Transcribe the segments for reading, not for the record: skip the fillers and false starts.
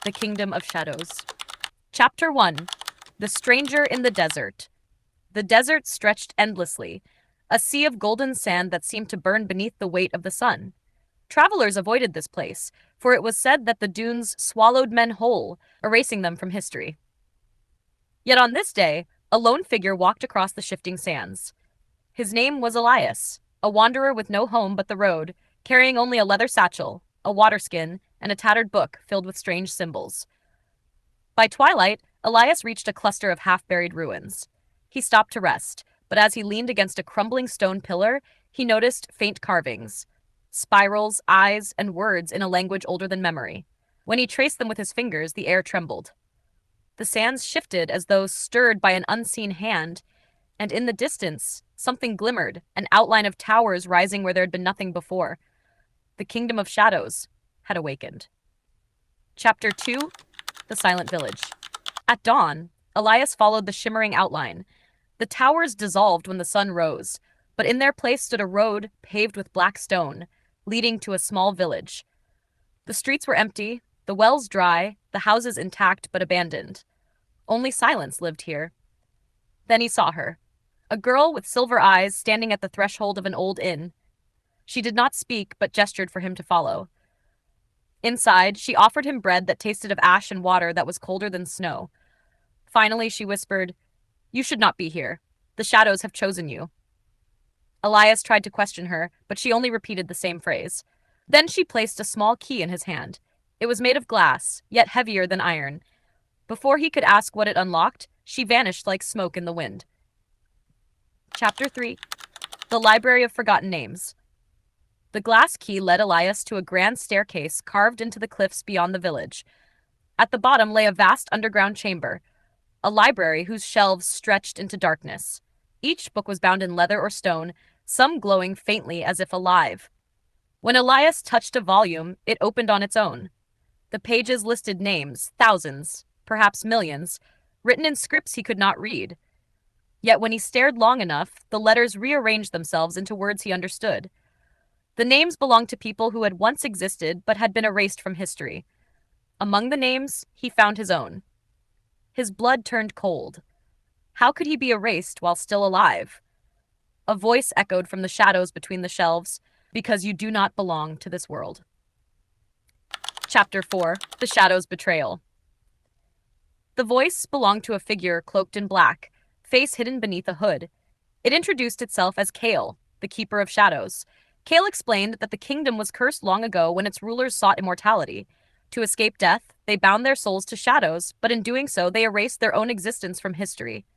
The Kingdom of Shadows. Chapter 1. The Stranger in the Desert. The desert stretched endlessly, a sea of golden sand that seemed to burn beneath the weight of the sun. Travelers avoided this place, for it was said that the dunes swallowed men whole, erasing them from history. Yet on this day, a lone figure walked across the shifting sands. His name was Elias, a wanderer with no home but the road, carrying only a leather satchel, a water skin, and a tattered book filled with strange symbols. By twilight, Elias reached a cluster of half-buried ruins. He stopped to rest, but as he leaned against a crumbling stone pillar, he noticed faint carvings, spirals, eyes, and words in a language older than memory. When he traced them with his fingers, the air trembled. The sands shifted as though stirred by an unseen hand, and in the distance, something glimmered, an outline of towers rising where there had been nothing before. The Kingdom of Shadows had awakened. Chapter 2. The Silent Village. At dawn, Elias followed the shimmering outline. The towers dissolved when the sun rose, but in their place stood a road paved with black stone, leading to a small village. The streets were empty, the wells dry, the houses intact but abandoned. Only silence lived here. Then he saw her, a girl with silver eyes standing at the threshold of an old inn. She did not speak but gestured for him to follow. Inside, she offered him bread that tasted of ash and water that was colder than snow. Finally, she whispered, "You should not be here. The shadows have chosen you." Elias tried to question her, but she only repeated the same phrase. Then she placed a small key in his hand. It was made of glass, yet heavier than iron. Before he could ask what it unlocked, she vanished like smoke in the wind. Chapter 3. The Library of Forgotten Names. The glass key led Elias to a grand staircase carved into the cliffs beyond the village. At the bottom lay a vast underground chamber, a library whose shelves stretched into darkness. Each book was bound in leather or stone, some glowing faintly as if alive. When Elias touched a volume, it opened on its own. The pages listed names, thousands, perhaps millions, written in scripts he could not read. Yet when he stared long enough, the letters rearranged themselves into words he understood. The names belonged to people who had once existed but had been erased from history. Among the names, he found his own. His blood turned cold. How could he be erased while still alive? A voice echoed from the shadows between the shelves, "Because you do not belong to this world." Chapter 4. The Shadow's Betrayal. The voice belonged to a figure cloaked in black, face hidden beneath a hood. It introduced itself as Kale, the Keeper of Shadows. Kale explained that the kingdom was cursed long ago when its rulers sought immortality. To escape death, they bound their souls to shadows, but in doing so, they erased their own existence from history.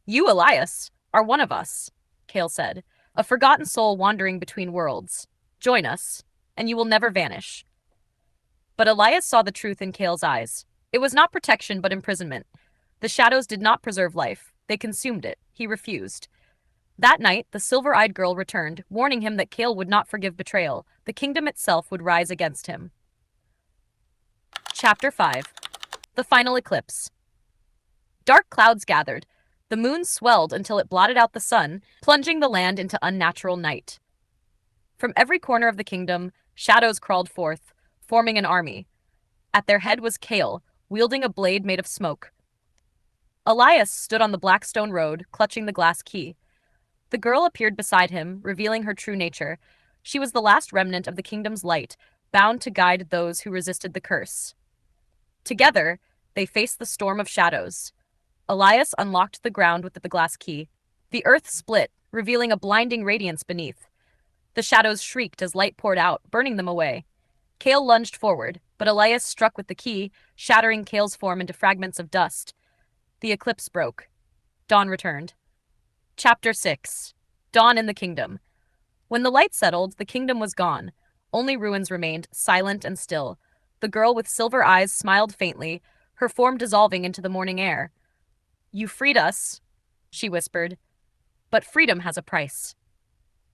"You, Elias, are one of us," Kale said, "a forgotten soul wandering between worlds. Join us, and you will never vanish." But Elias saw the truth in Kale's eyes. It was not protection, but imprisonment. The shadows did not preserve life. They consumed it. He refused. That night, the silver-eyed girl returned, warning him that Kale would not forgive betrayal. The kingdom itself would rise against him. Chapter 5. The Final Eclipse. Dark clouds gathered. The moon swelled until it blotted out the sun, plunging the land into unnatural night. From every corner of the kingdom, shadows crawled forth, forming an army. At their head was Kale, wielding a blade made of smoke. Elias stood on the black stone road, clutching the glass key. The girl appeared beside him, revealing her true nature. She was the last remnant of the kingdom's light, bound to guide those who resisted the curse. Together, they faced the storm of shadows. Elias unlocked the ground with the glass key. The earth split, revealing a blinding radiance beneath. The shadows shrieked as light poured out, burning them away. Kale lunged forward, but Elias struck with the key, shattering Kale's form into fragments of dust. The eclipse broke. Dawn returned. Chapter 6. Dawn in the Kingdom. When the light settled, the kingdom was gone. Only ruins remained, silent and still. The girl with silver eyes smiled faintly, her form dissolving into the morning air. "You freed us," she whispered, "but freedom has a price."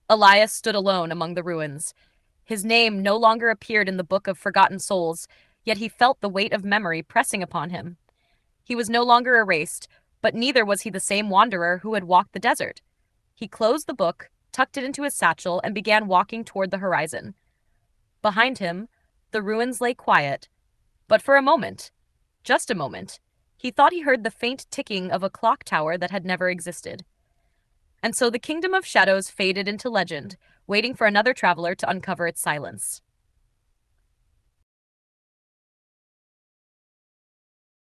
Elias stood alone among the ruins. His name no longer appeared in the book of forgotten souls, yet he felt the weight of memory pressing upon him. He was no longer erased, but neither was he the same wanderer who had walked the desert. He closed the book, tucked it into his satchel, and began walking toward the horizon. Behind him, the ruins lay quiet, But for a moment, just a moment, he thought he heard the faint ticking of a clock tower that had never existed. And so the kingdom of shadows faded into legend, waiting for another traveler to uncover its silence.